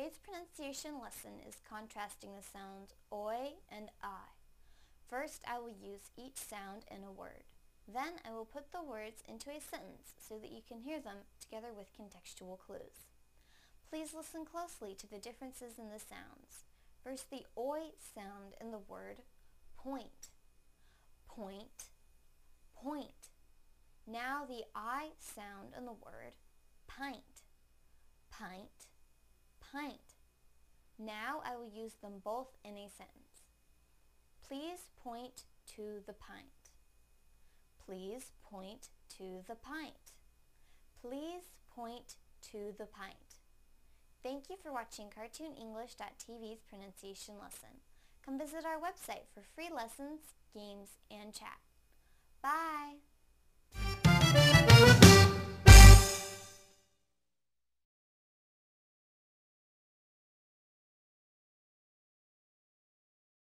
Today's pronunciation lesson is contrasting the sounds oi and I. First, I will use each sound in a word. Then I will put the words into a sentence so that you can hear them together with contextual clues. Please listen closely to the differences in the sounds. First, the oi sound in the word point. Point, point. Now the I sound in the word pint. Pint, pint. Now I will use them both in a sentence. Please point to the pint. Please point to the pint. Please point to the pint. Thank you for watching CartoonEnglish.tv's pronunciation lesson. Come visit our website for free lessons, games, and chat. Bye!